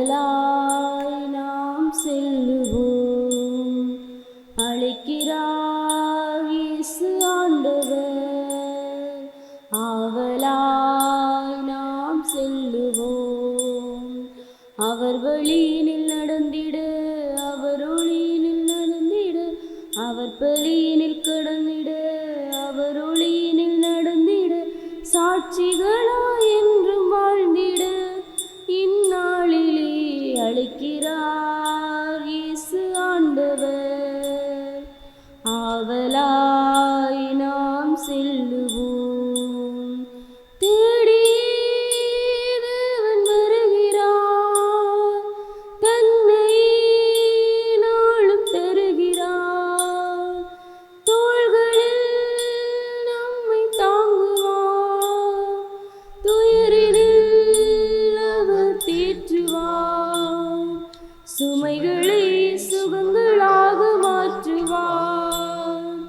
ஆவலாய் நாம் செல்லுவோம். அழைக்கிறார் இயேசு ஆண்டவர். ஆவலாய் நாம் செல்லுவோம். அவர் வழியினில் நடந்திட, அவர் ஒளியினில் நடந்திட, அவர் பலியினில் கடந்திட, அவர் ஒளியினில் நடந்திட, சாட்சிகளாய் என்றும் வாழ்ந்திட இந்நாளிலே அழைக்கிறார் இயேசு ஆண்டவர். ஆவலாய் நாம் செல்லுவோம். தேடி தேவன் வருகிறார், தன்னை நாளும் தருகிறார். தோள்களில் நம்மை தாங்குவார், துயரினில் அவர் தேற்றுவார். சுமைகளை சுகங்களாக மாற்றுவார்.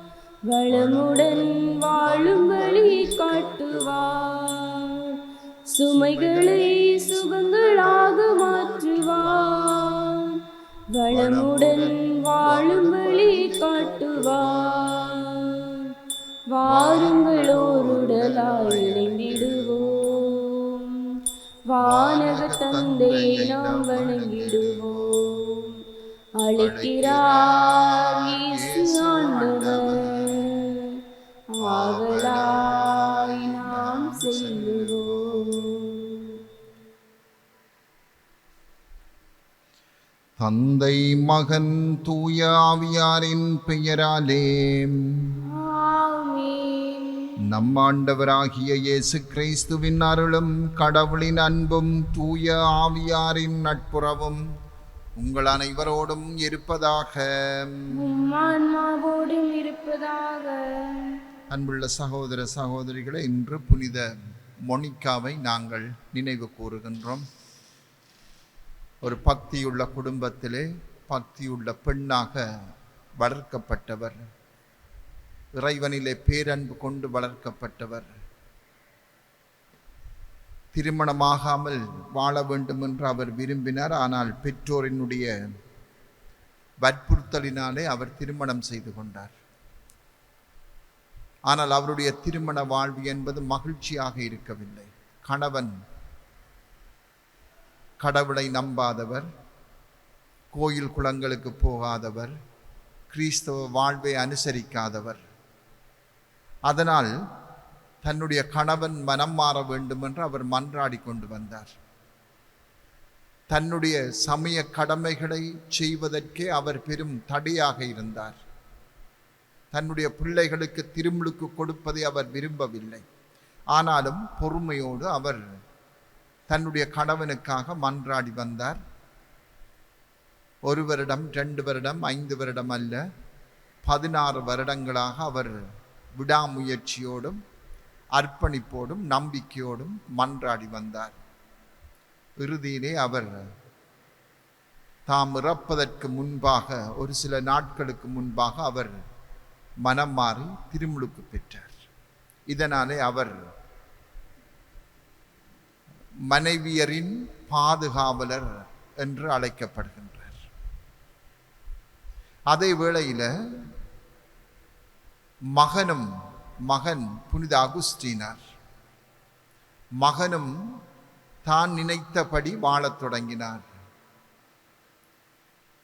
வளமுடன் வாழும் வழி காட்டுவார். சுமைகளை சுகங்களாக மாற்றுவார். வளமுடன் வாழும் வழி காட்டுவார். வாருங்கள் ஓருடலாய் இணைந்திடுவோம். வானக தந்தையை நாம் வணங்கிடுவோம். அழைக்கிறார் இயேசு ஆண்டவர். ஆவலாய் நாம் செல்லுவோம். தந்தை மகன் தூய ஆவியாரின் பெயராலே ஆமென். நம் ஆண்டவராகிய இயேசு கிறிஸ்துவின் அருளும் கடவுளின் அன்பும் தூய ஆவியாரின் நட்புறவும் உங்கள் அனைவரோடும் இருப்பதாக. உம் ஆன்மாவோடும் இருப்பதாக. அன்புள்ள சகோதர சகோதரிகளை, இன்று புனித மொனிகாவை நாங்கள் நினைவு கூறுகின்றோம். ஒரு பக்தியுள்ள குடும்பத்திலே பக்தியுள்ள பெண்ணாக வளர்க்கப்பட்டவர். இறைவனிலே பேரன்பு கொண்டு வளர்க்கப்பட்டவர். திருமணமாகாமல் வாழ வேண்டும் என்று அவர் விரும்பினார். ஆனால் பெற்றோரினுடைய வற்புறுத்தலினாலே அவர் திருமணம் செய்து கொண்டார். ஆனால் அவருடைய திருமண வாழ்வு என்பது மகிழ்ச்சியாக இருக்கவில்லை. கணவன் கடவுளை நம்பாதவர், கோயில் குளங்களுக்கு போகாதவர், கிறிஸ்தவ வாழ்வை அனுசரிக்காதவர். அதனால் தன்னுடைய கணவன் மனம் மாற வேண்டும் என்று அவர் மன்றாடி கொண்டு வந்தார். தன்னுடைய சமய கடமைகளை செய்வதற்கே அவர் பெரும் தடையாக இருந்தார். தன்னுடைய பிள்ளைகளுக்கு திருமுழுக்கு கொடுப்பதை அவர் விரும்பவில்லை. ஆனாலும் பொறுமையோடு அவர் தன்னுடைய கணவனுக்காக மன்றாடி வந்தார். 1 வருடம், 2 வருடம், 5 வருடம் அல்ல, 16 வருடங்களாக அவர் விடாமுயற்சியோடும் அர்ப்பணிப்போடும் நம்பிக்கையோடும் மன்றாடி வந்தார். இறுதியிலே அவர் தாம் இறப்பதற்கு முன்பாக, ஒரு சில நாட்களுக்கு முன்பாக அவர் மனம் மாறி திருமுழுக்கு பெற்றார். இதனாலே அவர் மனைவியரின் பாதுகாவலர் என்று அழைக்கப்படுகின்றார். அதே வேளையில் மகன் புனித அகுஸ்தீனார். மகனும் தான் நினைத்தபடி வாழத் தொடங்கினார்.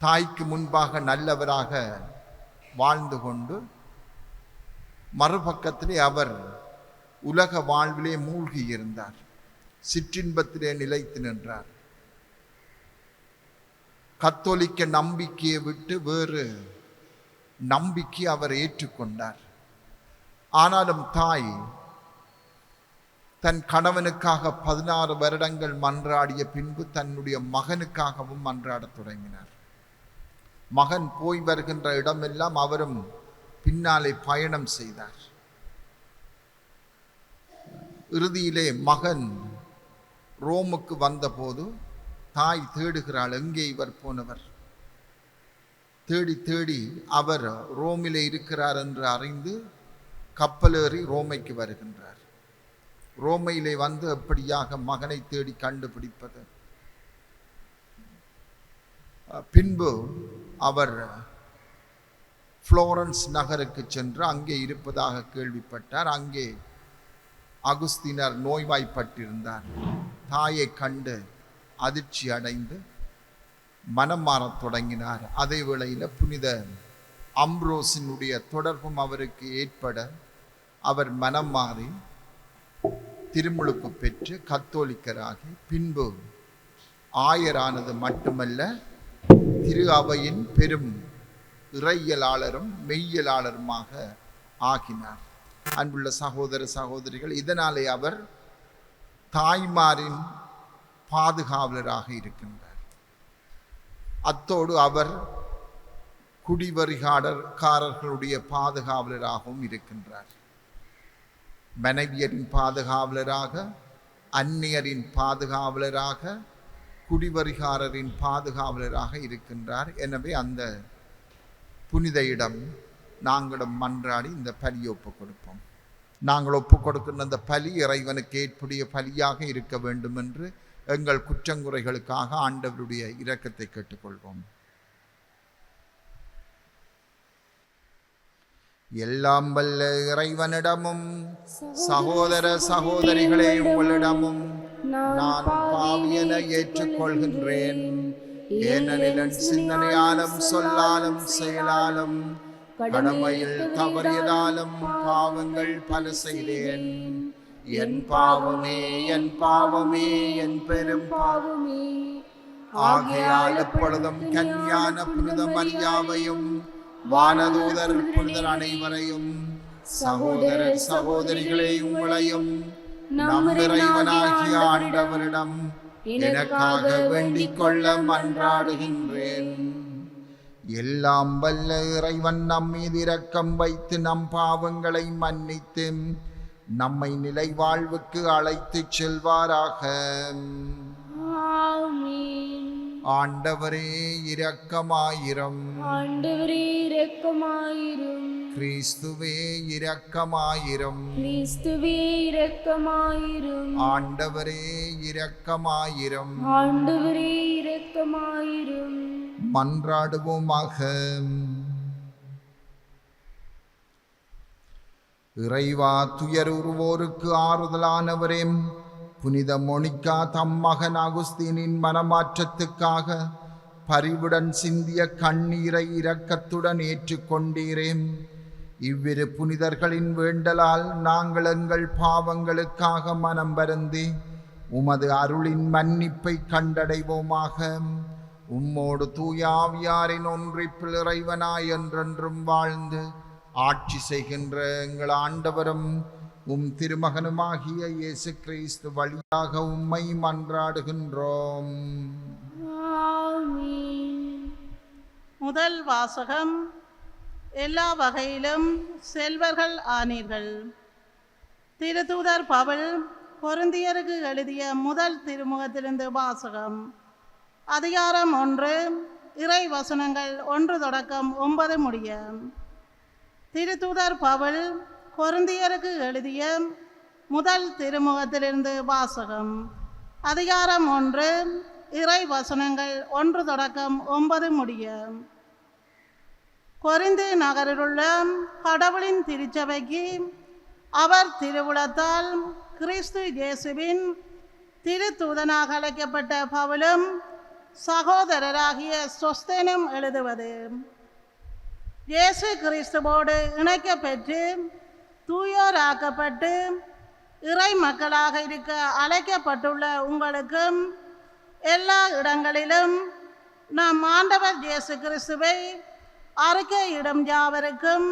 தாய்க்கு முன்பாக நல்லவராக வாழ்ந்து கொண்டு மறுபக்கத்திலே அவர் உலக வாழ்விலே மூழ்கி இருந்தார். சிற்றின்பத்திலே நிலைத்து நின்றார். கத்தோலிக்க நம்பிக்கையை விட்டு வேறு நம்பிக்கை அவர் ஏற்றுக்கொண்டார். ஆனாலும் தாய் தன் கணவனுக்காக 16 வருடங்கள் மன்றாடிய பின்பு தன்னுடைய மகனுக்காகவும் மன்றாடத் தொடங்கினார். மகன் போய் வருகின்ற இடமெல்லாம் அவரும் பின்னாலே பயணம் செய்தார். இறுதியிலே மகன் ரோமுக்கு வந்தபோது தாய் தேடுகிறாள், எங்கே இவர் போனவர்? தேடி தேடி அவர் ரோமிலே இருக்கிறார் என்று அறிந்து கப்பலேறி ரோமைக்கு வருகின்றார். ரோமையிலே வந்து எப்படியாக மகனை தேடி கண்டுபிடிப்பது? பின்பு அவர் புளோரன்ஸ் நகருக்கு சென்று அங்கே இருப்பதாக கேள்விப்பட்டார். அங்கே அகுஸ்தினர் நோய்வாய்ப்பட்டிருந்தார். தாயை கண்டு அதிர்ச்சி அடைந்து மனம் மாறத் தொடங்கினார். அதே வேளையில் புனித அம்ப்ரோஸினுடைய தொடர்பும் அவருக்கு ஏற்பட அவர் மனம் மாறி திருமுழுக்கு பெற்று கத்தோலிக்கராகி பின்பு ஆயரானது மட்டுமல்ல, திரு அவையின் பெரும் இறையியலாளரும் மெய்யியலாளருமாக ஆகினார். அன்புள்ள சகோதர சகோதரிகள், இதனாலே அவர் தாய்மாரின் பாதுகாவலராக இருக்கின்றார். அத்தோடு அவர் குடிவரிகாரர்களுடைய பாதுகாவலராகவும் இருக்கின்றார். மனைவியரின் பாதுகாவலராக, அந்நியரின் பாதுகாவலராக, குடிவரிகாரரின் பாதுகாவலராக இருக்கின்றார். எனவே அந்த புனித இடம் நாங்களும் மன்றாடி இந்த பலியை ஒப்புக் கொடுப்போம். நாங்கள் ஒப்புக் கொடுக்கின்ற அந்த பலி இறைவனுக்கு ஏற்புடைய பலியாக இருக்க வேண்டும் என்று எங்கள் குற்றங்குறைகளுக்காக ஆண்டவருடைய இரக்கத்தை கேட்டுக்கொள்வோம். எல்லாம் வல்ல இறைவனிடமும் சகோதர சகோதரிகளே உங்களிடமும் நான் பாவியென ஏற்றுக்கொள்கின்றேன். ஏனெனில் என் சிந்தனையாலும் சொல்லாலும் செயலாலும் கடமையில் தவறியதாலும் பாவங்கள் பல செய்தேன். என் பாவமே என் பாவமே என் பெரும் பாவமே. ஆகையால் எப்பொழுதும் கன்னியான புனித மரியாவையும் வானதூதர் புனிதர் அனைவரையும் சகோதர சகோதரிகளே உங்களையும் நம் இறைவனாகிய ஆண்டவரிடம் எனக்காக வேண்டிக் கொள்ள மன்றாடுகின்றேன். எல்லாம் வல்ல இறைவன் நம் மீது இரக்கம் வைத்து நம் பாவங்களை மன்னித்து நம்மை நிலை வாழ்வுக்கு அழைத்துச் செல்வாராக. ஆண்டவரே இரக்கமாயிரும். ஆண்டவரே இரக்கமாயிரும். கிறிஸ்துவே இரக்கமாயிரும். கிறிஸ்துவே இரக்கமாயிரும். ஆண்டவரே இரக்கமாயிரும். ஆண்டவரே இரக்கமாயிரும். மன்றாடுவோமாக. இறைவா, துயருவோருக்கு ஆறுதலானவரே, புனித மோனிகா தம் மகன் அகுஸ்தீனின் மனமாற்றத்துக்காக பரிவுடன் சிந்திய கண்ணீரை இரக்கத்துடன் ஏற்றுக்கொண்டீரே. இவ்விரு புனிதர்களின் வேண்டலால் நாங்கள் எங்கள் பாவங்களுக்காக மனம் வருந்தி உமது அருளின் மன்னிப்பை கண்டடைவோமாக. உம்மோடு தூயாவியாரின் ஒன்றிப்பில் இறைவனாய் என்றென்றும் வாழ்ந்து ஆட்சி செய்கின்ற எங்கள் ஆண்டவரும் உம் திருமகனுமாகிய இயேசு கிறிஸ்து வழியாக உம்மை மன்றாடுகின்றோம். முதல் வாசகம். எல்லா வகையிலும் செல்வர்கள் ஆனீர்கள். திருத்தூதர் பவுல் கொரிந்தியருக்கு எழுதிய முதல் திருமுகத்திலிருந்து வாசகம். அதிகாரம் 1, இறை வசனங்கள் 1 தொடக்கம் 9 முடிய. திருத்தூதர் பவுல் கொரிந்தியருக்கு எழுதிய முதல் திருமுகத்திலிருந்து வாசகம். அதிகாரம் 1, இறை வசனங்கள் 1 தொடக்கம் 9 முடிய. கொரிந்து நகரிலுள்ள கடவுளின் திருச்சபைக்கு அவர் திருவுளத்தால் கிறிஸ்து இயேசுவின் திருத்தூதனாக அழைக்கப்பட்ட பவுலும் சகோதரராகிய சொஸ்தேனும் எழுதுவது. இயேசு கிறிஸ்துவோடு இணைக்கப்பெற்று தூயோராக்கப்பட்டு இறை மக்களாக இருக்க அழைக்கப்பட்டுள்ள உங்களுக்கும் எல்லா இடங்களிலும் நம் ஆண்டவர் இயேசு கிறிஸ்துவை அறிக்கையிடும் யாவருக்கும்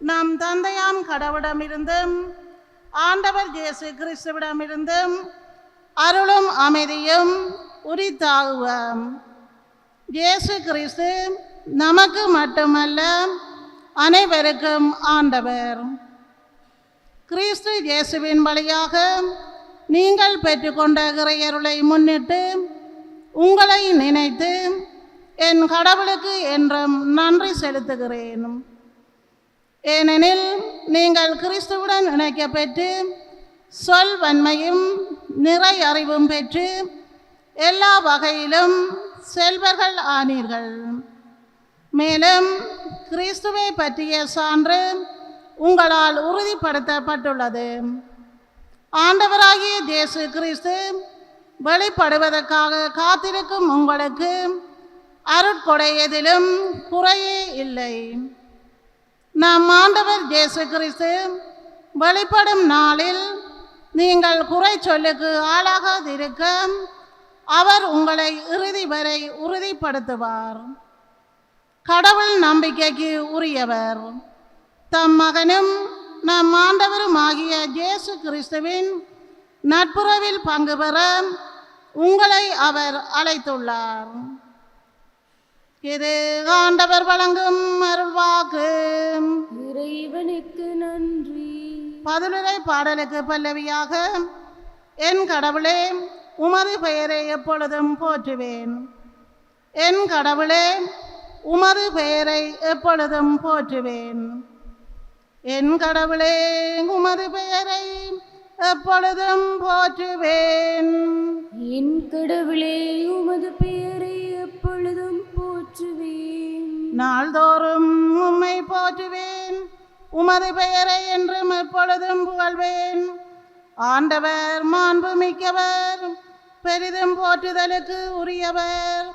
நம் தந்தையாம் கடவுளிடமிருந்தும் ஆண்டவர் இயேசு கிறிஸ்துவிடமிருந்தும் அருளும் அமைதியும் உரித்தாகுவோம். இயேசு கிறிஸ்து நமக்கு மட்டுமல்ல அனைவருக்கும் ஆண்டவர். கிறிஸ்து இயேசுவின் வழியாக நீங்கள் பெற்றுக்கொண்ட இறையருளை முன்னிட்டு உங்களை நினைத்து என் கடவுளுக்கு என்றும் நன்றி செலுத்துகிறேன். ஏனெனில் நீங்கள் கிறிஸ்துவுடன் இணைக்கப்பெற்று சொல் வன்மையும் நிறை அறிவும் பெற்று எல்லா வகையிலும் செல்வர்கள் ஆனீர்கள். மேலும் கிறிஸ்துவை பற்றிய சான்று உங்களால் உறுதிப்படுத்தப்பட்டுள்ளது. ஆண்டவராகிய இயேசு கிறிஸ்து வெளிப்படுவதற்காக காத்திருக்கும் உங்களுக்கு அருட்கொடை எதிலும் குறையே இல்லை. நம் ஆண்டவர் இயேசு கிறிஸ்து வெளிப்படும் நாளில் நீங்கள் குறை சொல்லுக்கு ஆளாகாதிருக்க அவர் உங்களை இறுதி வரை உறுதிப்படுத்துவார். கடவுள் நம்பிக்கைக்கு உரியவர். தம் மகனும் நம் ஆண்டவரும் ஆகிய இயேசு கிறிஸ்துவின் நட்புறவில் பங்கு பெற உங்களை அவர் அழைத்துள்ளார். இது ஆண்டவர் வழங்கும் அருள்வாக்கு. இறைவனுக்கு நன்றி. பதிலுரை பாடலுக்கு பல்லவியாக, என் கடவுளே உமது பெயரை எப்பொழுதும் போற்றுவேன். என் கடவுளே உமது பெயரை எப்பொழுதும் போற்றுவேன். என் கடவுளே உமது பெயரை எப்பொழுதும் போற்றுவேன். என் கடவுளே உமது பெயரை எப்பொழுதும் போற்றுவேன். நாள்தோறும் உம்மை போற்றுவேன். உமது பெயரை என்றும் எப்பொழுதும் புகழ்வேன். ஆண்டவர் மாண்பு மிக்கவர், பெரிதும் போற்றுதலுக்கு உரியவர்.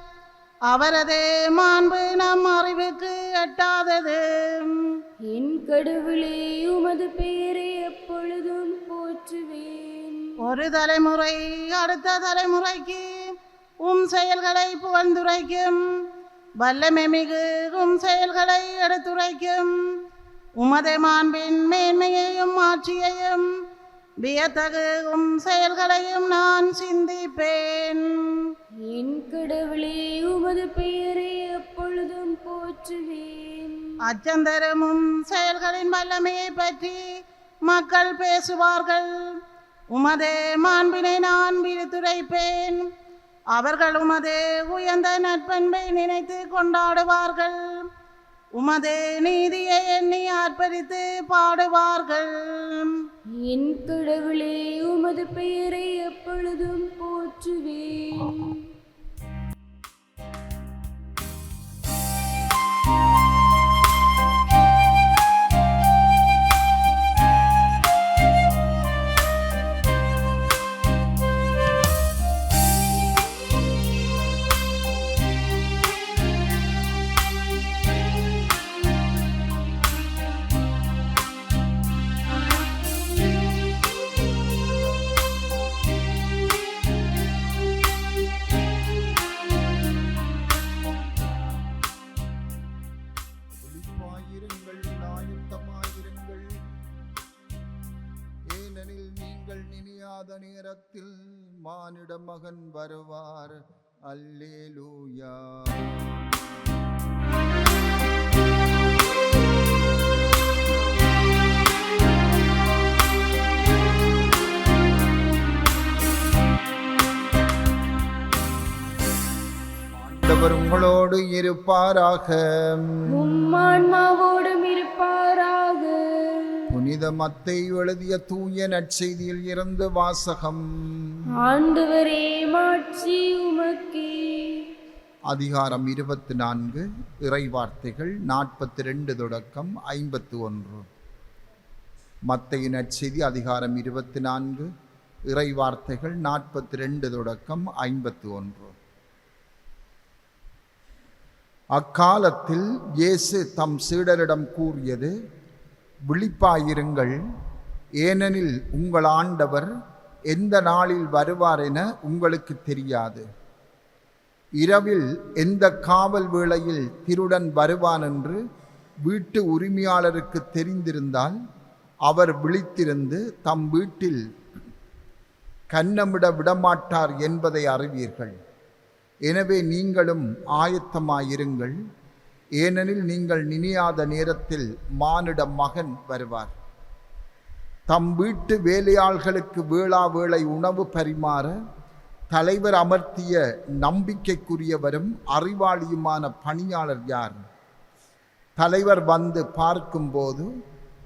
அவரது மாண்பு நம் அறிவுக்கு எட்டாதது. என் கடவுளே உமது பெயரை எப்பொழுதும் போற்றுவேன். ஒரு தலைமுறை அடுத்த தலைமுறைக்கு உம் செயல்களை புகழ்ந்துரைக்கும். வல்லமை மிகு உம் செயல்களை எடுத்துரைக்கும். உமது மாண்பின் மேன்மையையும் ஆட்சியையும் வியத்தகு உம் செயல்களையும் நான் சிந்திப்பேன். என் கடவுளே உமது பெயரை எப்பொழுதும் போற்றுவேன். அச்சந்தரமும் செயல்களின் வல்லமையை பற்றி மக்கள் பேசுவார்கள். உமது மாண்பினை நான் விடுத்துரைப்பேன். அவர்கள் உமது உயர்ந்த நட்பண்பை நினைத்து கொண்டாடுவார்கள். உமது நீதியை எண்ணி ஆர்ப்பரித்து பாடுவார்கள். என் கடவுளே உமது பெயரை எப்பொழுதும் போற்றுவேன். நேரத்தில் மானிட மகன் வருவார். அல்லேலூயா. ஆண்டவர் உங்களோடு இருப்பாராக. உம்மான்மாவோடும் இருப்பாராக. புனித மத்தேயு எழுதிய தூய நற்செய்தியில் இருந்து வாசகம். ஆண்டவரே மாட்சி உமக்கே. அதிகாரம் 24, இறைவார்த்தைகள் 42 தொடக்கம் 51. மத்தேயு நற்செய்தி அதிகாரம் 24, இறைவார்த்தைகள் 42 தொடக்கம் 51. அக்காலத்தில் இயேசு தம் சீடரிடம் கூறியது, விழிப்பாயிருங்கள், ஏனெனில் உங்கள் ஆண்டவர் எந்த நாளில் வருவார் என உங்களுக்கு தெரியாது. இரவில் எந்த காவல் வேளையில் திருடன் வருவான் என்று வீட்டு உரிமையாளருக்கு தெரிந்திருந்தால் அவர் விழித்திருந்து தம் வீட்டில் கன்னமிட விடமாட்டார் என்பதை அறிவீர்கள். எனவே நீங்களும் ஆயத்தமாயிருங்கள், ஏனெனில் நீங்கள் நினையாத நேரத்தில் மானிட மகன் வருவார். தம் வீட்டு வேலையாள்களுக்கு வேளா வேளை உணவு பரிமாற தலைவர் அமர்த்திய நம்பிக்கைக்குரியவரும் அறிவாளியுமான பணியாளர் யார்? தலைவர் வந்து பார்க்கும்போது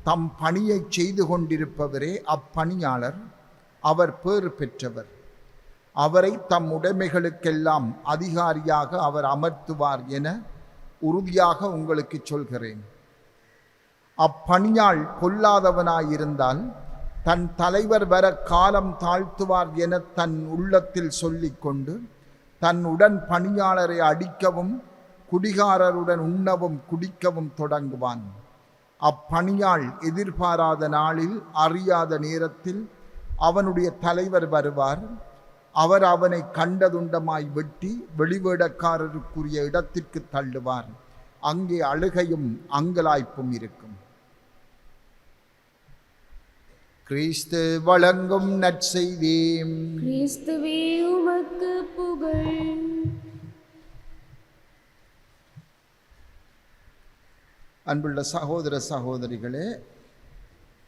தம் பணியை செய்து கொண்டிருப்பவரே அப்பணியாளர். அவர் பேறு பெற்றவர். அவரை தம் உடைமைகளுக்கெல்லாம் அதிகாரியாக அவர் அமர்த்துவார் என உறுதியாக உங்களுக்கு சொல்கிறேன். அப்பணியாள் பொல்லாதவனாயிருந்தால் தன் தலைவர் வர காலம் தாழ்த்துவார் என தன் உள்ளத்தில் சொல்லிக்கொண்டு தன் உடன் பணியாளரை அடிக்கவும் குடிகாரருடன் உண்ணவும் குடிக்கவும் தொடங்குவான். அப்பணியாள் எதிர்பாராத நாளில் அறியாத நேரத்தில் அவனுடைய தலைவர் வருவார். அவர் அவனை கண்டதுண்டமாய் வெட்டி வெளிவேடக்காரருக்குரிய இடத்திற்கு தள்ளுவார். அங்கே அழுகையும் அங்கலாய்ப்பும் இருக்கும். கிறிஸ்து வழங்கும் நற்செய்தி. கிறிஸ்துவே உமக்கு புகழ். அன்புள்ள சகோதர சகோதரிகளே,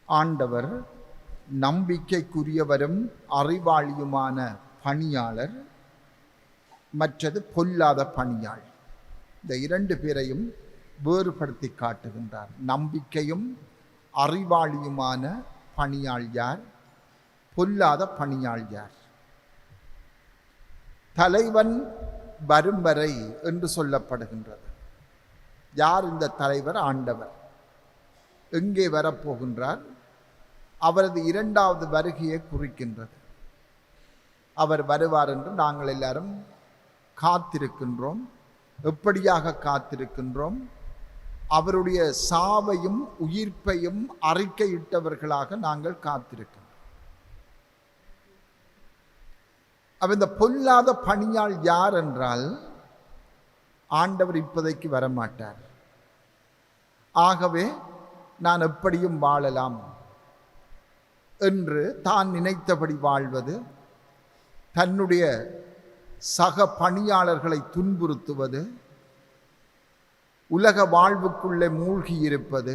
ஆண்டவர் நம்பிக்கைக்குரியவரும் அறிவாளியுமான பணியாளர், மற்றது பொல்லாத பணியாள். இந்த இரண்டு பேரையும் வேறுபடுத்தி காட்டுகின்றார். நம்பிக்கையும் அறிவாளியுமான பணியாள் யார், பொல்லாத பணியாள் யார்? தலைவன் வரும் வரை என்று சொல்லப்படுகின்றது. யார் இந்த தலைவர்? ஆண்டவர். எங்கே வரப்போகின்றார்? அவரது இரண்டாவது வருகையை குறிக்கின்றது. அவர் வருவார் என்று நாங்கள் எல்லாரும் காத்திருக்கின்றோம். எப்படியாக காத்திருக்கின்றோம்? அவருடைய சாவையும் உயிர்ப்பையும் அறிக்கையிட்டவர்களாக நாங்கள் காத்திருக்கின்றோம். இந்த பொல்லாத பணியாள் யார் என்றால், ஆண்டவர் இப்போதைக்கு வரமாட்டார். ஆகவே நான் எப்படியும் வாழலாம் என்று தான் நினைத்தபடி வாழ்வது, தன்னுடைய சக பணியாளர்களை துன்புறுத்துவது, உலக வாழ்வுக்குள்ளே மூழ்கி இருப்பது,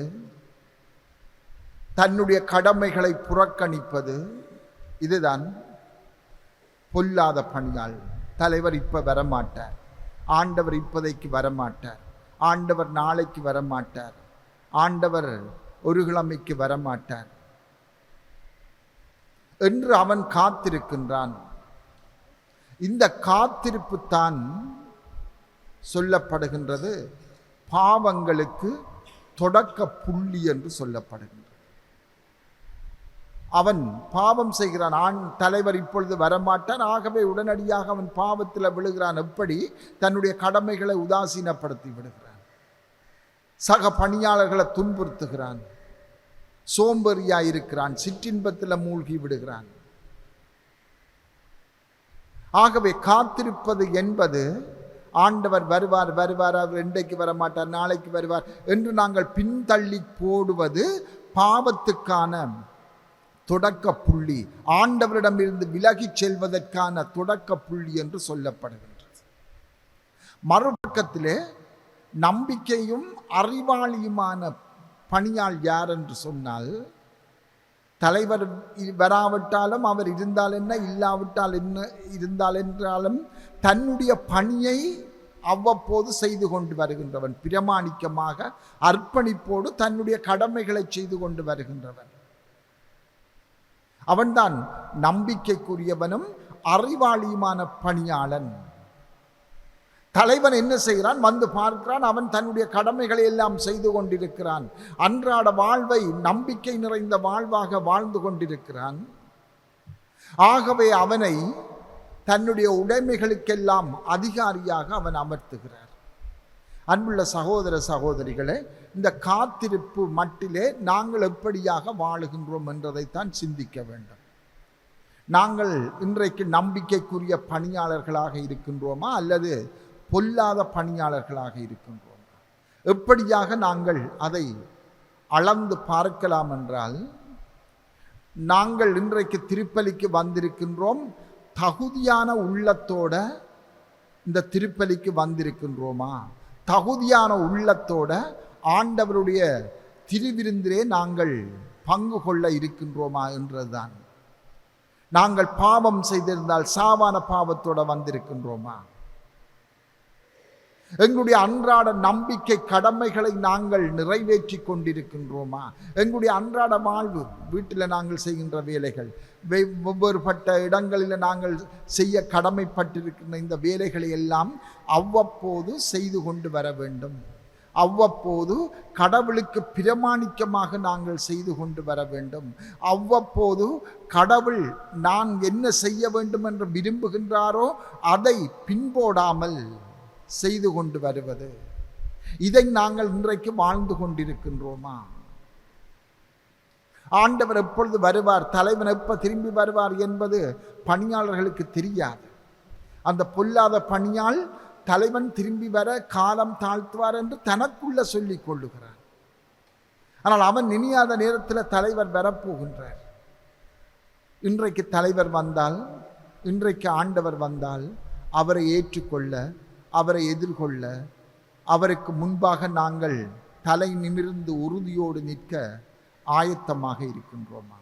தன்னுடைய கடமைகளை புறக்கணிப்பது, இதுதான் பொல்லாத பணியாள். தலைவர் இப்ப வரமாட்டார், ஆண்டவர் இப்போதைக்கு வரமாட்டார், ஆண்டவர் நாளைக்கு வரமாட்டார், ஆண்டவர் ஒரு கிழமைக்கு வரமாட்டார் என்று அவன் காத்திருக்கின்றான். இந்த காத்திருப்பு தான் சொல்லப்படுகின்றது பாவங்களுக்கு தொடக்க புள்ளி என்று சொல்லப்படுகின்றது. அவன் பாவம் செய்கிறான். தலைவர் இப்பொழுது வரமாட்டான், ஆகவே உடனடியாக அவன் பாவத்தில் விழுகிறான். எப்படி? தன்னுடைய கடமைகளை உதாசீனப்படுத்தி விடுகிறான், சக பணியாளர்களை துன்புறுத்துகிறான், சோம்பேறியா இருக்கிறான், சிற்றின்பத்தில் மூழ்கி விடுகிறான். ஆகவே காத்திருப்பது என்பது, ஆண்டவர் வருவார் வருவார், அவர் இன்றைக்கு வரமாட்டார், நாளைக்கு வருவார் என்று நாங்கள் பின்தள்ளி போடுவது பாவத்துக்கான தொடக்க புள்ளி, ஆண்டவரிடமிருந்து விலகிச் செல்வதற்கான தொடக்க புள்ளி என்று சொல்லப்படுகின்றது. மறுபக்கத்திலே நம்பிக்கையும் அறிவாளியுமான பணியாள் யார் என்று சொன்னால், தலைவர் வராவிட்டாலும் அவர் இருந்தால் என்ன, இல்லாவிட்டால் என்ன, இருந்தால் என்றாலும் தன்னுடைய பணியை அவ்வப்போது செய்து கொண்டு வருகின்றவன், பிரமாணிக்கமாக அர்ப்பணிப்போடு தன்னுடைய கடமைகளை செய்து கொண்டு வருகின்றவன். அவன்தான் நம்பிக்கைக்குரியவனும் அறிவாளியுமான பணியாளன். தலைவன் என்ன செய்கிறான்? வந்து பார்க்கிறான், அவன் தன்னுடைய கடமைகளை எல்லாம் செய்து கொண்டிருக்கிறான், அன்றாட வாழ்வை நம்பிக்கை நிறைந்த வாழ்வாக வாழ்ந்து கொண்டிருக்கிறான். ஆகவே அவனை தன்னுடைய உடைமைகளுக்கெல்லாம் அதிகாரியாக அவன் அமர்த்துகிறார். அன்புள்ள சகோதர சகோதரிகளே, இந்த காத்திருப்பு மட்டிலே நாங்கள் எப்படியாக வாழுகின்றோம் என்றதைத்தான் சிந்திக்க வேண்டும். நாங்கள் இன்றைக்கு நம்பிக்கைக்குரிய பணியாளர்களாக இருக்கின்றோமா அல்லது பொல்லாத பணியாளர்களாக இருக்கின்றோம்? எப்படியாக நாங்கள் அதை அளந்து பார்க்கலாம் என்றால், நாங்கள் இன்றைக்கு திருப்பலிக்கு வந்திருக்கின்றோம், தகுதியான உள்ளத்தோட இந்த திருப்பலிக்கு வந்திருக்கின்றோமா? தகுதியான உள்ளத்தோட ஆண்டவருடைய திருவிருந்திலே நாங்கள் பங்கு கொள்ள இருக்கின்றோமா என்றதுதான். நாங்கள் பாவம் செய்திருந்தால் சாவான பாவத்தோட வந்திருக்கின்றோமா? எங்களுடைய அன்றாட நம்பிக்கை கடமைகளை நாங்கள் நிறைவேற்றி கொண்டிருக்கின்றோமா? எங்களுடைய அன்றாட வாழ்வு, வீட்டில் நாங்கள் செய்கின்ற வேலைகள், வெவ்வேறுபட்ட இடங்களில் நாங்கள் செய்ய கடமைப்பட்டிருக்கின்ற இந்த வேலைகளை எல்லாம் அவ்வப்போது செய்து கொண்டு வர வேண்டும். அவ்வப்போது கடவுளுக்கு பிரமாணிக்கமாக நாங்கள் செய்து கொண்டு வர வேண்டும். அவ்வப்போது கடவுள் நான் என்ன செய்ய வேண்டும் என்று விரும்புகின்றாரோ அதை பின்போடாமல் செய்து கொண்டு வருவது. இதை நாங்கள் இன்றைக்கு வாழ்ந்து கொண்டிருக்கின்றோமா? ஆண்டவர் எப்பொழுது வருவார், தலைவன் எப்ப திரும்பி வருவார் என்பது பணியாளர்களுக்கு தெரியாது. அந்த பொல்லாத பணியாள் தலைவன் திரும்பி வர காலம் தாழ்த்துவார் என்று தனக்குள்ள சொல்லிக் கொள்ளுகிறார். ஆனால் அவன் நினையாத நேரத்தில் தலைவர் வரப்போகின்றார். இன்றைக்கு தலைவர் வந்தால், இன்றைக்கு ஆண்டவர் வந்தால் அவரை ஏற்றுக்கொள்ள, அவரை எதிர்கொள்ள, அவருக்கு முன்பாக நாங்கள் தலை நிமிர்ந்து உறுதியோடு நிற்க ஆயத்தமாக இருக்கின்றோமா?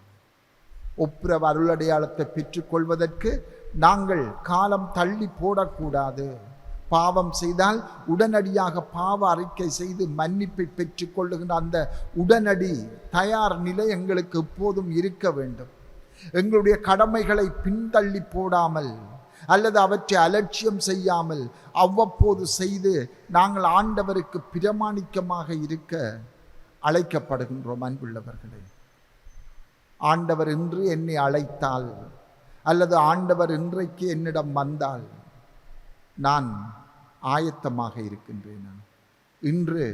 ஒப்புரவு அருளடையாளத்தை பெற்றுக்கொள்வதற்கு நாங்கள் காலம் தள்ளி போடக்கூடாது. பாவம் செய்தால் உடனடியாக பாவ அறிக்கை செய்து மன்னிப்பை பெற்றுக்கொள்ளுகின்ற அந்த உடனடி தயார் நிலை எங்களுக்கு எப்போதும் இருக்க வேண்டும். எங்களுடைய கடமைகளை பின்தள்ளி போடாமல் அல்லது அவற்றை அலட்சியம் செய்யாமல் அவ்வப்போது செய்து நாங்கள் ஆண்டவருக்கு பிரமாணிக்கமாக இருக்க அழைக்கப்படுகின்றோம். அன்புள்ளவர்களே, ஆண்டவர் இன்று என்னை அழைத்தால் அல்லது ஆண்டவர் இன்றைக்கு என்னிடம் வந்தால் நான் ஆயத்தமாக இருக்கின்றேன். இன்று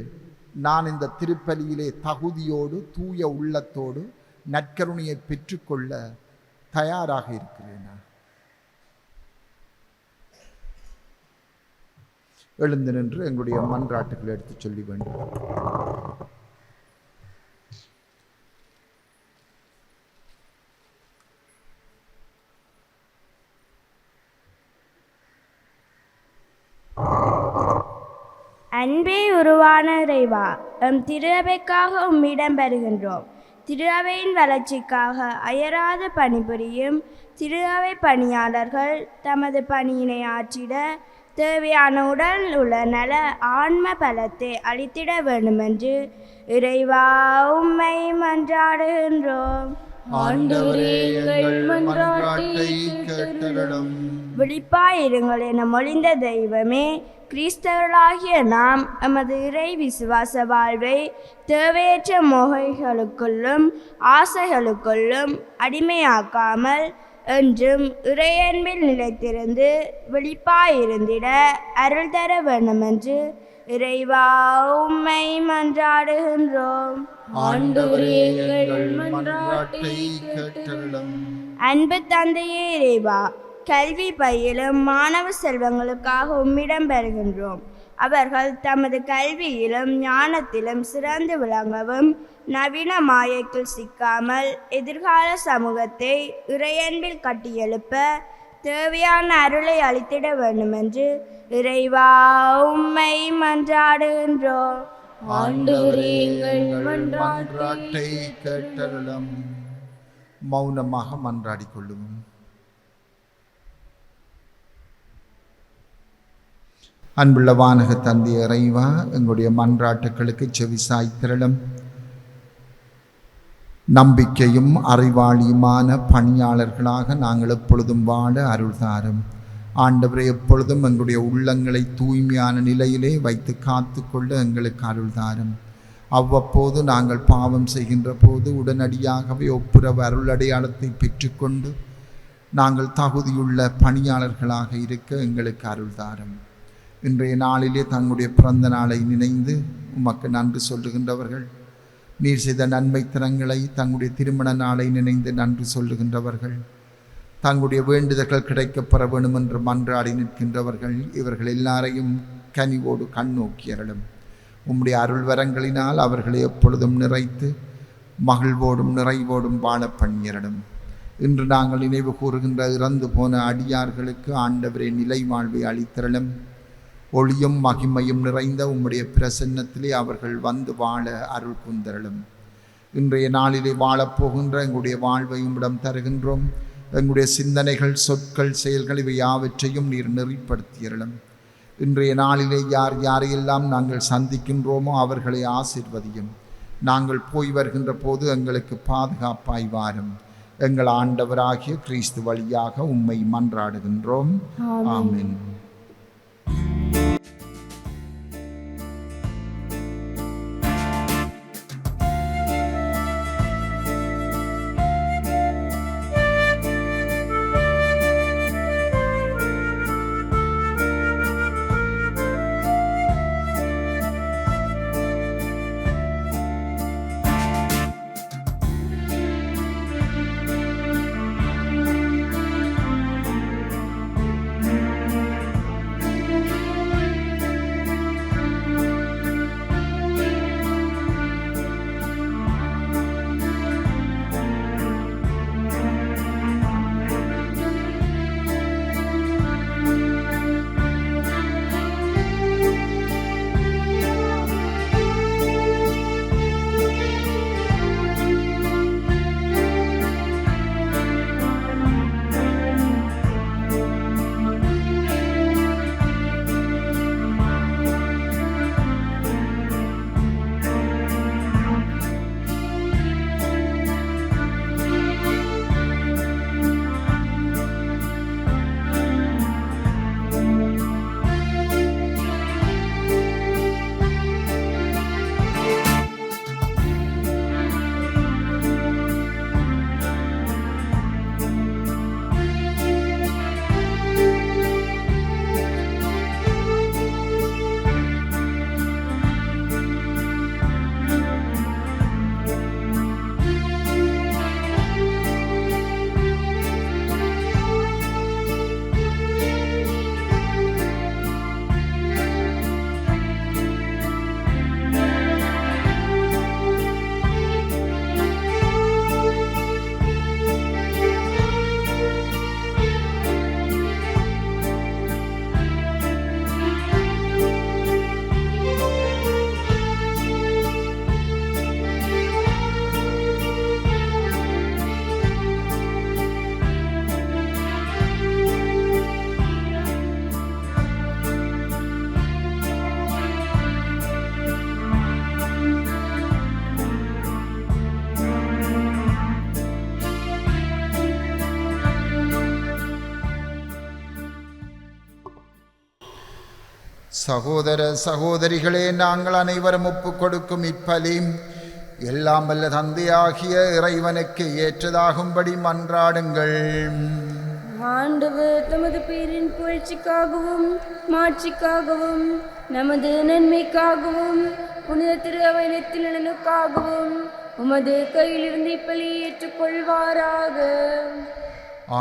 நான் இந்த திருப்பலியிலே தகுதியோடு தூய உள்ளத்தோடு நற்கருணையை பெற்றுக்கொள்ள தயாராக இருக்கிறேன். எழுந்து நின்று எங்களுடைய மன்றாட்டுகளை எடுத்து சொல்லி வேண்டும். அன்பே உருவான இறைவா, எம் திரு அவைக்காக உம்மிடம் பெறுகின்றோம். திரு அவையின் வளர்ச்சிக்காக அயராத பணிபுரியும் திரு அவை பணியாளர்கள் தமது பணியினை ஆற்றிட தேவையான உடல் உள்ள நல ஆன்ம பலத்தை அளித்திட வேண்டுமென்று இறைவா உம்மை மன்றாடுகின்றோம். விழிப்பாயிருங்கள் என மொழிந்த தெய்வமே, கிறிஸ்தவர்களாகிய நாம் எமது இறை விசுவாச வாழ்வை தேவையற்ற மோகைகளுக்குள்ளும் ஆசைகளுக்குள்ளும் அடிமையாக்காமல் என்றும் இறையன்பில் நிலைத்திருந்து விழிப்பாயிருந்திட அருள் தர வேண்டுமென்று இறைவா உம்மை மன்றாடுகின்றோம். அன்பு தந்தையே இறைவா, கல்வி பயிலும் மாணவ செல்வங்களுக்காக உம்மிடம் பெறுகின்றோம். அவர்கள் தமது கல்வியிலும் ஞானத்திலும் சிறந்து விளங்கவும் நவீன மாயைக்குள் சிக்காமல் எதிர்கால சமூகத்தை இறையன்பில் கட்டியெழுப்ப தேவையான அருளை அளித்திட வேண்டுமென்று இறைவா உம்மை மன்றாடுகின்றோம். மௌனமாக மன்றாடி கொள்ளும். அன்புள்ள வானக தந்தை இறைவா, எங்களுடைய மன்றாட்டுக்களுக்கு செவிசாய் திரளும். நம்பிக்கையும் அறிவாளியுமான பணியாளர்களாக நாங்கள் எப்பொழுதும் வாழ அருள் தாரும். ஆண்டவரை எப்பொழுதும் எங்களுடைய உள்ளங்களை தூய்மையான நிலையிலே வைத்து காத்து கொள்ள எங்களுக்கு அருள் தாரும். அவ்வப்போது நாங்கள் பாவம் செய்கின்ற போது உடனடியாகவே ஒப்புரவு அருளடையாளத்தை பெற்றுக்கொண்டு நாங்கள் தகுதியுள்ள பணியாளர்களாக இருக்க எங்களுக்கு அருள் தாரும். இன்றைய நாளிலே தங்களுடைய பிறந்த நாளை நினைந்து உமக்கு நன்றி சொல்லுகின்றவர்கள், நீர் செய்த நன்மை திறங்களை தங்களுடைய திருமண நாளை நினைந்து நன்றி சொல்லுகின்றவர்கள், தங்களுடைய வேண்டுதல்கள் கிடைக்கப்பெற வேண்டும் என்று மன்றாடி நிற்கின்றவர்கள், இவர்கள் எல்லாரையும் கனிவோடு கண்ணோக்கியறலும். உம்முடைய அருள் வரங்களினால் அவர்களை எப்பொழுதும் நிறைத்து மகிழ்வோடும் நிறைவோடும் வாழ பண்ணியறலும். இன்று நாங்கள் நினைவு கூறுகின்ற இறந்து போன அடியார்களுக்கு ஆண்டவரே நிலை வாழ்வை அளித்தரலும். ஒளியும் மகிமையும் நிறைந்த உம்முடைய பிரசன்னத்திலே அவர்கள் வந்து வாழ அருள் புந்தரலும். இன்றைய நாளிலே வாழப்போகின்ற எங்களுடைய வாழ்வை உம்மிடம் தருகின்றோம். எங்களுடைய சிந்தனைகள், சொற்கள், செயல்கள் இவை யாவற்றையும் நீர் நெறிப்படுத்தியறலும். இன்றைய நாளிலே யார் யாரையெல்லாம் நாங்கள் சந்திக்கின்றோமோ அவர்களை ஆசீர்வதியும். நாங்கள் போய் வருகின்ற போது எங்களுக்கு பாதுகாப்பாய் வாரும். எங்கள் ஆண்டவராகிய கிறிஸ்து வழியாக உம்மை மன்றாடுகின்றோம். ஆமென். சகோதர சகோதரிகளே, நாங்கள் அனைவரும் ஒப்புக் கொடுக்கும் இப்பலி எல்லாம் வல்ல தந்தையாகிய இறைவனுக்கு ஏற்றதாகும்படி மன்றாடுங்கள். ஆண்டவர் தமது பேரின் புகழ்ச்சிக்காகவும் மாட்சிக்காகவும் நமது நன்மைக்காகவும் புனித திரு அவை நித்திய நலனுக்காகவும் உமது கையிலிருந்து இப்பலி ஏற்றுக்கொள்வாராக.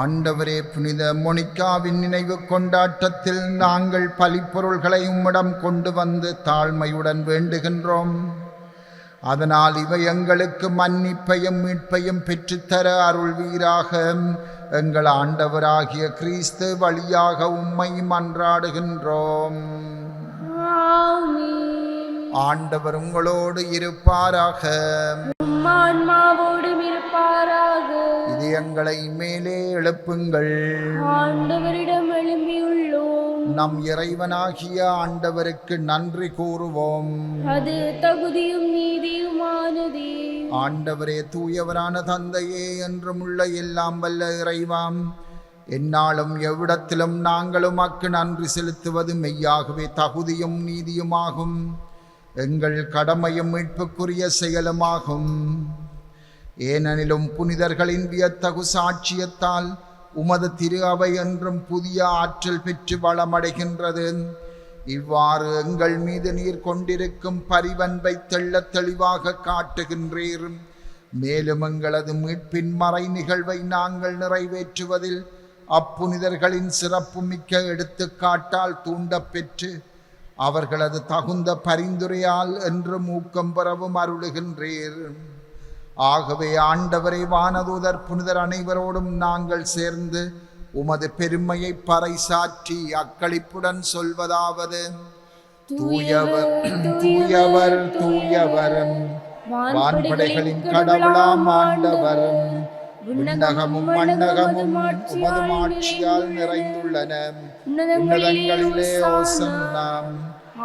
ஆண்டவரே, புனித மொனிக்காவின் நினைவு கொண்டாட்டத்தில் நாங்கள் பலிப்பொருள்களை உம்மிடம் கொண்டு வந்து தாழ்மையுடன் வேண்டுகின்றோம். அதனால் இவை எங்களுக்கு மன்னிப்பையும் மீட்பையும் பெற்றுத்தர அருள்வீராக. எங்கள் ஆண்டவராகிய கிறிஸ்து வழியாக உம்மை மன்றாடுகின்றோம். ஆண்டவர் உங்களோடு இருப்பாராக. ஆன்மாவோடும் இருப்பாராக. இதயங்களை மேலே எழுப்புங்கள். ஆண்டவரிடம் எழும்பியுள்ளோம். நம் இறைவனாகிய ஆண்டவருக்கு நன்றி கூறுவோம். அது தகுதியும் நீதியுமானதே. ஆண்டவரே, தூயவரான தந்தையே, என்றும் உள்ள எல்லாம் வல்ல இறைவாம், எந்நாளும் எவ்விடத்திலும் நாங்கள் உமக்கு நன்றி செலுத்துவது மெய்யாகவே தகுதியும் நீதியுமாகும். எங்கள் கடமையும் மீட்புக்குரிய செயலுமாகும். ஏனெனிலும் புனிதர்களின் வியத்தகு சாட்சியத்தால் உமது திரு அவை என்றும் புதிய ஆற்றல் பெற்று வளமடைகின்றது. இவ்வாறு எங்கள் மீது நீர் கொண்டிருக்கும் பரிவன்பை தெள்ளத் தெளிவாக காட்டுகின்றீர். மேலும் எங்களது மீட்பின் மறை நிகழ்வை நாங்கள் நிறைவேற்றுவதில் அப்புனிதர்களின் சிறப்புமிக்க எடுத்துக்காட்டால் தூண்டப்பெற்று அவர்களது தகுந்த பரிந்துரையால் என்றும் ஊக்கம் பெறவும் அருளுகின்றீர். ஆகவே ஆண்டவரை, வானதூதர் புனிதர் அனைவரோடும் நாங்கள் சேர்ந்து உமது பெருமையை பறைசாற்றி அக்களிப்புடன் சொல்வதாவது: தூயவர் தூயவர் தூயவர், வான்படைகளின் கடவுளாம் ஆண்டவர், விண்ணகமும் மண்ணகமும் உமது மாட்சியால் நிறைந்துள்ளன. உன்னதங்களிலே ஓசன்னா.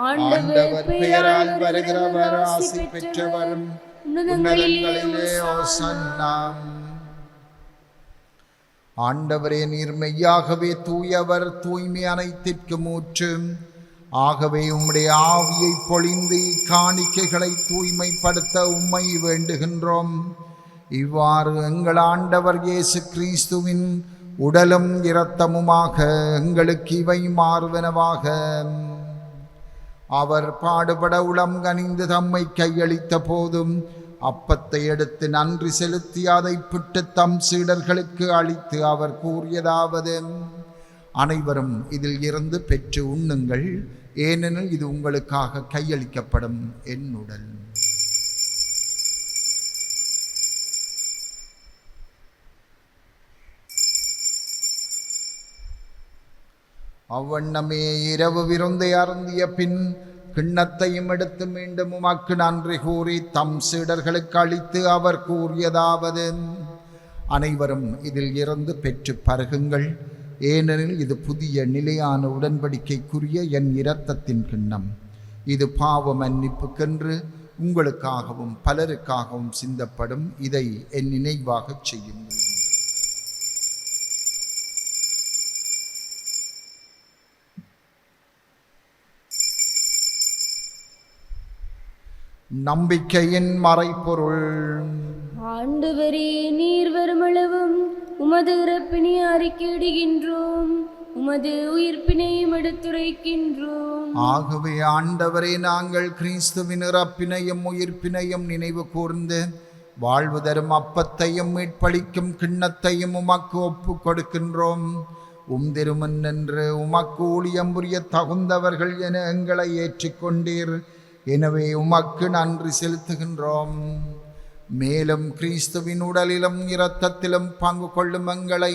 ஆண்டவர் பெயரால் வருகிறவர் ஆசி பெற்றவரும். உன்னதங்களிலே ஓசன்னா. ஆண்டவரே, நீர் மெய்யாகவே தூயவர், தூய்மை அனைத்திற்கும் ஊற்று. ஆகவே உம்முடைய ஆவியை பொழிந்து காணிக்கைகளை தூய்மைப்படுத்த உம்மை வேண்டுகின்றோம். இவ்வாறு எங்கள் ஆண்டவர் இயேசு கிறிஸ்துவின் உடலும் இரத்தமுமாக எங்களுக்கு இவை மாறுவனவாக. அவர் பாடுபட உளம் கனிந்து தம்மை கையளித்த போதும் அப்பத்தை எடுத்து நன்றி செலுத்தி அதை பிட்டு தம் சீடர்களுக்கு அளித்து அவர் கூறியதாவது: அனைவரும் இதில் இருந்து பெற்று உண்ணுங்கள், ஏனெனில் இது உங்களுக்காக கையளிக்கப்படும் என் உடல். அவ்வண்ணமே இரவு விருந்தை அருந்திய பின் கிண்ணத்தையும் எடுத்து மீண்டும் உமக்கு நன்றி கூறி தம் சீடர்களுக்கு அளித்து அவர் கூறியதாவது: அனைவரும் இதில் இருந்து பெற்று பருகுங்கள், ஏனெனில் இது புதிய நிலையான உடன்படிக்கைக்குரிய என் இரத்தத்தின் கிண்ணம். இது பாவ மன்னிப்புக்கென்று உங்களுக்காகவும் பலருக்காகவும் சிந்தப்படும். இதை என் நினைவாகச் செய்யுங்கள். நம்பிக்கையின் மறைபொருள். ஆண்டவரே, நீர் வருமளவும் உமது இறப்பினை அறிக்கையிடுகின்றோம், உமது உயிர்ப்பினையும் எடுத்துரைக்கின்றோம். ஆகவே ஆண்டவரே, நாங்கள் கிறிஸ்துவின் இறப்பினையும் உயிர்ப்பினையும் நினைவு கூர்ந்து வாழ்வு தரும் அப்பத்தையும் மீட்பளிக்கும் கிண்ணத்தையும் உமக்கு ஒப்பு கொடுக்கின்றோம். திருமுன் நின்று உமக்கு ஊழியம் புரிய தகுந்தவர்கள் என எங்களை ஏற்றுக்கொண்டீர். எனவே உமக்கு நன்றி செலுத்துகின்றோம். மேலும் கிறிஸ்துவின் உடலிலும் இரத்தத்திலும் பங்கு கொள்ளும் எங்களை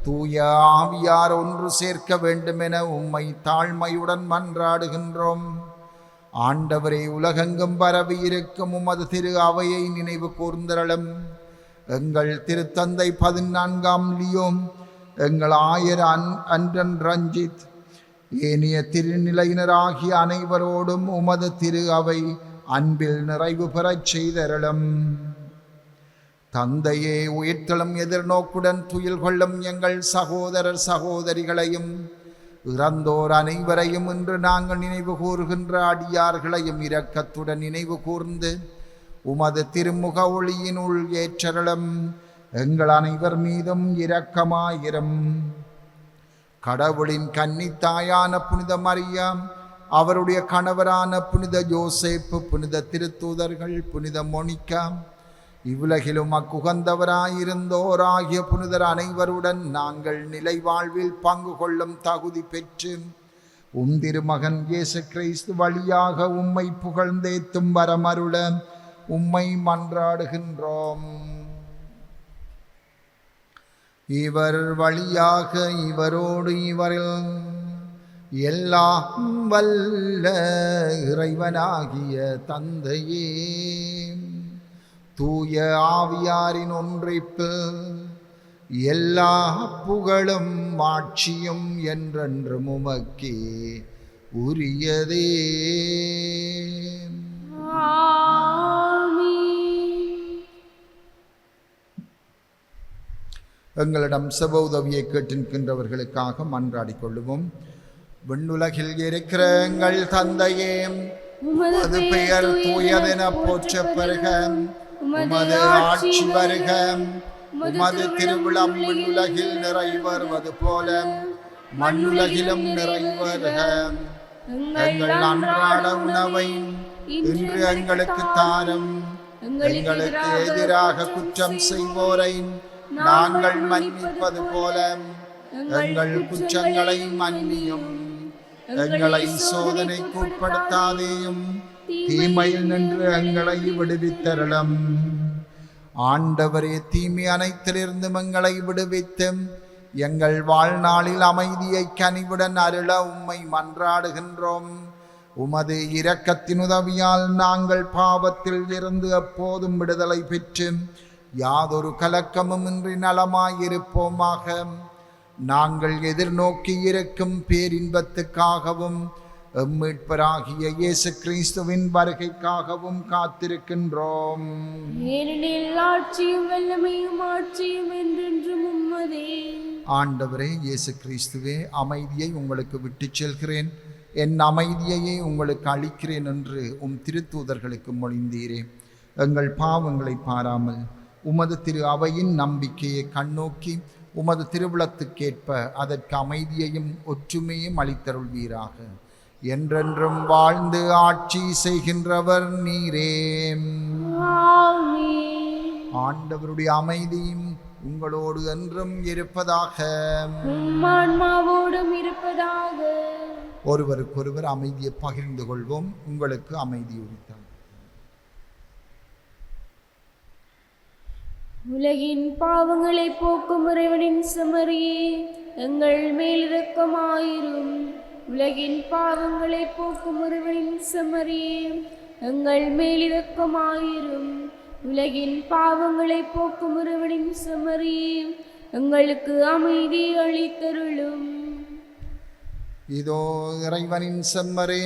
தூய ஆவியார் ஒன்று சேர்க்க வேண்டும் என உம்மை தாழ்மையுடன் மன்றாடுகின்றோம். ஆண்டவரே, உலகெங்கும் பரவி இருக்கும் உமது திரு அவையை நினைவு கூர்ந்தருளும். எங்கள் திருத்தந்தை 14ஆம் லியோம், எங்கள் ஆயர் அன்றன் ரஞ்சித், ஏனைய திருநிலையினராகிய அனைவரோடும் உமது திரு அவை அன்பில் நிறைவு பெறச் செய்தருளும். தந்தையே, உயிர்த்தலும் எதிர்நோக்குடன் துயில் கொள்ளும் எங்கள் சகோதரர் சகோதரிகளையும் இறந்தோர் அனைவரையும் இன்று நாங்கள் நினைவு கூறுகின்ற அடியார்களையும் இரக்கத்துடன் நினைவு கூர்ந்து உமது திருமுக ஒளியினுள் ஏற்றருளும். எங்கள் அனைவர் மீதும் இரக்கமாயிரும். கடவுளின் கன்னித்தாயான புனித மரியா, அவருடைய கணவரான புனித யோசேப்பு, புனித திருத்தூதர்கள், புனித மோனிகா, இவ்வுலகிலும் அக்குகந்தவராயிருந்தோராகிய புனிதர் அனைவருடன் நாங்கள் நிலை வாழ்வில் பங்கு கொள்ளும் தகுதி பெற்று திருமகன் இயேசு கிறிஸ்து வழியாக உம்மை புகழ்ந்தேத்தும் வரமருள உம்மை மன்றாடுகின்றோம். இவர் வழியாக இவரோடு இவரில் எல்லாம் வல்ல இறைவனாகிய தந்தையே, தூய ஆவியாரின் ஒன்றிப்பு எல்லா புகழும் மாட்சியும் என்றென்றும் உமக்கே உரியதே. எங்களிடம் செப உதவியை கேட்டிருக்கின்றவர்களுக்காக மன்றாடிக் கொள்ளுவோம். விண்ணுலகில் இருக்கிற எங்கள் தந்தையே, உமது பெயர் தூயதென போற்றப் பெறுக. உமது ஆட்சி வருக. உமது திருவிழம் விண்ணுலகில் நிறைவேறுவது போல மண்ணுலகிலும் நிறைவேறுக. எங்கள் அன்றாட உணவை இன்று எங்களுக்கு தாரும். எங்களுக்கு எதிராக குற்றம் செய்வோரை நாங்கள் மன்னிப்பது போல எங்கள் குற்றங்களை மன்னியும். எங்களை சோதனைக்கு உட்படுத்தாதேயும், தீமையில் நின்று எங்களை விடுவித்தருளும். ஆண்டவரே, தீமை அனைத்திலிருந்து எங்களை விடுவித்து எங்கள் வாழ்நாளில் அமைதியை கனிவுடன் அருள உம்மை மன்றாடுகின்றோம். உமது இரக்கத்தின் உதவியால் நாங்கள் பாவத்தில் இருந்து எப்போதும் விடுதலை பெற்று யாதொரு கலக்கமும் இன்றி நலமாயிருப்போமாக. நாங்கள் எதிர்நோக்கி இருக்கும் பேரின்பத்துக்காகவும் மீட்பராகிய இயேசு கிறிஸ்துவின் வருகைக்காகவும் காத்திருக்கின்றோம். ஏனெனில் ஆட்சியும் வல்லமையும் ஆட்சியும் என்றென்றும் உம்மதே. ஆண்டவரே இயேசு கிறிஸ்துவே, அமைதியை உங்களுக்கு விட்டுச் செல்கிறேன், என் அமைதியையே உங்களுக்கு அளிக்கிறேன் என்று திருத்தூதர்களுக்கு மொழிந்தீரே. எங்கள் பாவங்களை பாராமல் உமது திரு அவையின் நம்பிக்கையை கண்ணோக்கி உமது திருவிழத்துக்கேற்ப அதற்கு அமைதியையும் ஒற்றுமையும் அளித்தருள்வீராக. என்றென்றும் வாழ்ந்து ஆட்சி செய்கின்றவர் நீரே. ஆண்டவருடைய அமைதியும் உங்களோடு என்றும் இருப்பதாக. ஆன்மாவோடும் இருப்பதாக. ஒருவருக்கொருவர் அமைதியை பகிர்ந்து கொள்வோம். உங்களுக்கு அமைதி உரித்தார். உலகின் பாவங்களை போக்கும் இறைவனின் செம்மறியே, எங்கள் மேல் இரக்கமாயிரும். உலகின் பாவங்களை போக்கும் இறைவனின் செம்மறியே, எங்கள் மேல் இரக்கமாயிரும். உலகின் பாவங்களை போக்கும் இறைவனின் செம்மறியே, எங்களுக்கு அமைதி அளித்தருளும். இதோ இறைவனின் செம்மறி,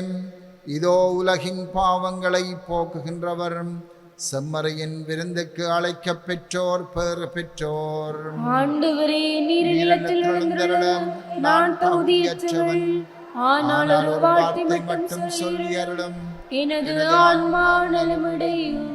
இதோ உலகின் பாவங்களை போக்குகின்றவர். செம்மறையின் விருந்துக்கு அழைக்க பெற்றோர் பேறு பெற்றோர். ஆண்டவரே, நீர் நிலத்தில் எழுந்தருளும். நான் தகுதியற்றவன், ஆனால் ஒரு வார்த்தை மட்டும் சொல்லி அருளும், எனது ஆன்மா நலமடையும்.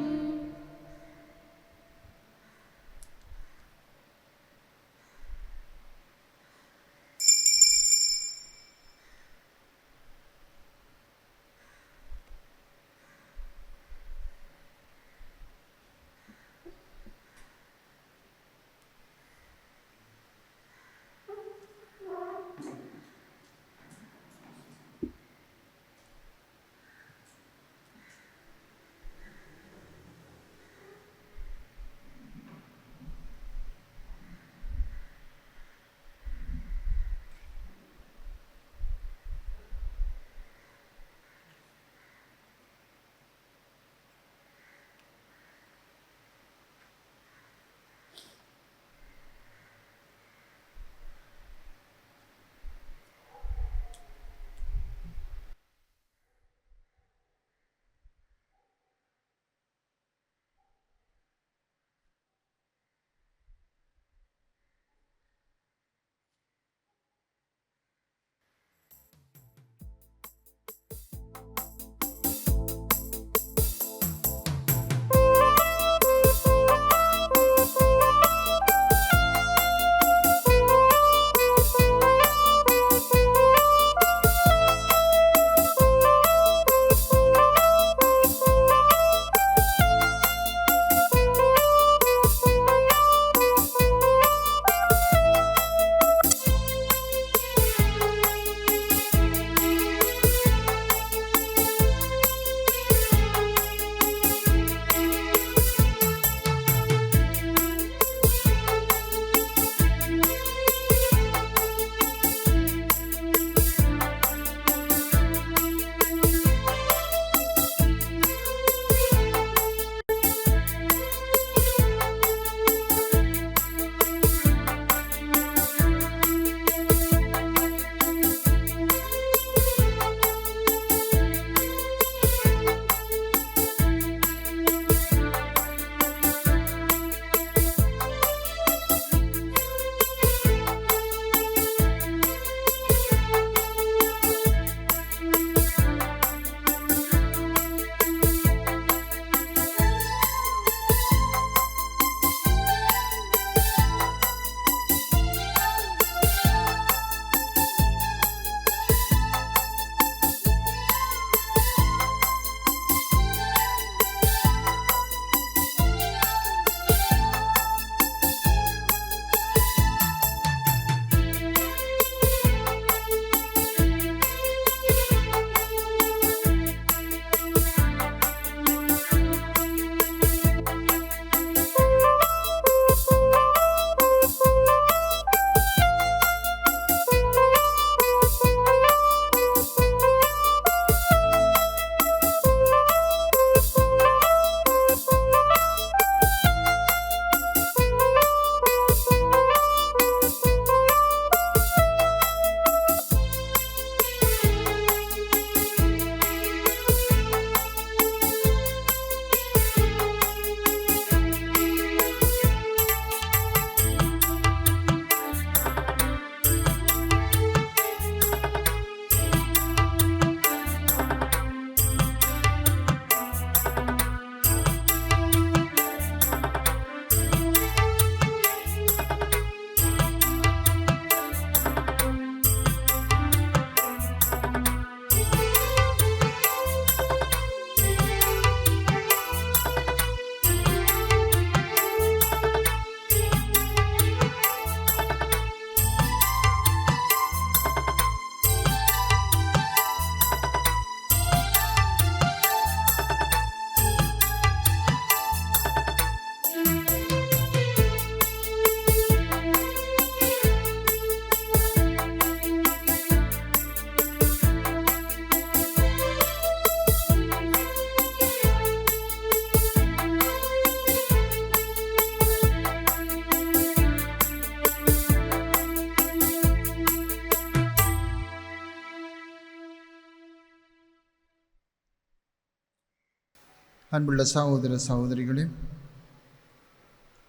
அன்புள்ள சகோதர சகோதரிகளே,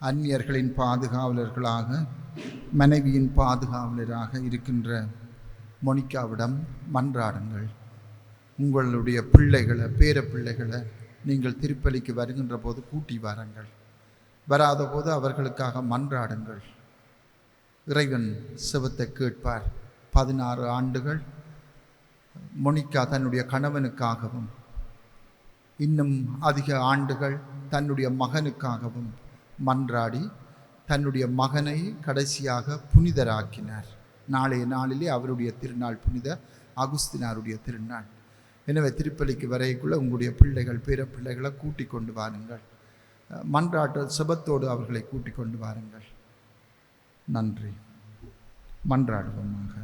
அந்நியர்களின் பாதுகாவலர்களாக, மனைவியின் பாதுகாவலராக இருக்கின்ற மோனிகாவிடம் மன்றாடுங்கள். உங்களுடைய பிள்ளைகளை, பேர பிள்ளைகளை நீங்கள் திருப்பலிக்கு வருகின்ற போது கூட்டி வாருங்கள். வராத போது அவர்களுக்காக மன்றாடுங்கள். இறைவன் செவத்தை கேட்பார். 16 ஆண்டுகள் மோனிகா தன்னுடைய கணவனுக்காகவும் இன்னும் அதிக ஆண்டுகள் தன்னுடைய மகனுக்காகவும் மன்றாடி தன்னுடைய மகனை கடைசியாக புனிதராக்கினார். நாளைய நாளிலே அவருடைய திருநாள், புனித அகுஸ்தினாருடைய திருநாள். எனவே திருப்பலிக்கு வரைக்குள்ள உங்களுடைய பிள்ளைகள், பேர பிள்ளைகளை கூட்டிக் கொண்டு வாருங்கள். மன்றாட்டு செபத்தோடு அவர்களை கூட்டிக் கொண்டு வாருங்கள். நன்றி. மன்றாடுவோமாக.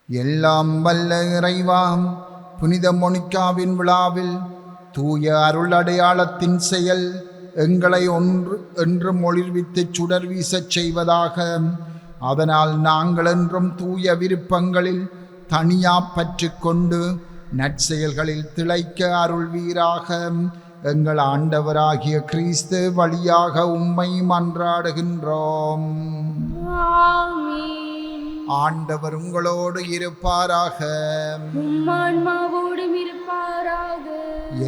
எல்லாம் வல்ல இறைவாம், புனித மோனிகாவின் விழாவில் தூய அருள் அடையாளத்தின் செயல் எங்களை என்றும் ஒளிர்வித்து சுடர் வீசச் செய்வதாக. அதனால் நாங்கள் என்றும் தூய விருப்பங்களில் தனியா பற்று கொண்டு நற்செயல்களில் திளைக்க அருள்வீராக. எங்கள் ஆண்டவராகிய கிறிஸ்து வழியாக உம்மை மன்றாடுகின்றோம். ஆண்டவர் உங்களோடு இருப்பாராக.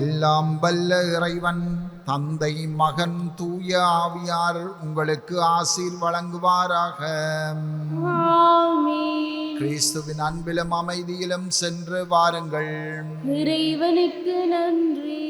எல்லாம் வல்ல இறைவன் தந்தை, மகன், தூய ஆவியார் உங்களுக்கு ஆசீர் வழங்குவாராக. கிறிஸ்துவின் அன்பிலும் அமைதியிலும் சென்று வாருங்கள். இறைவனுக்கு நன்றி.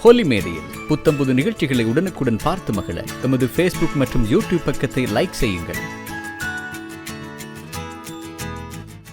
ஹோலி மேடையில் புத்தம்புது நிகழ்ச்சிகளை உடனுக்குடன் பார்த்து மகிழ எமது ஃபேஸ்புக் மற்றும் யூடியூப் பக்கத்தை லைக் செய்யுங்கள்.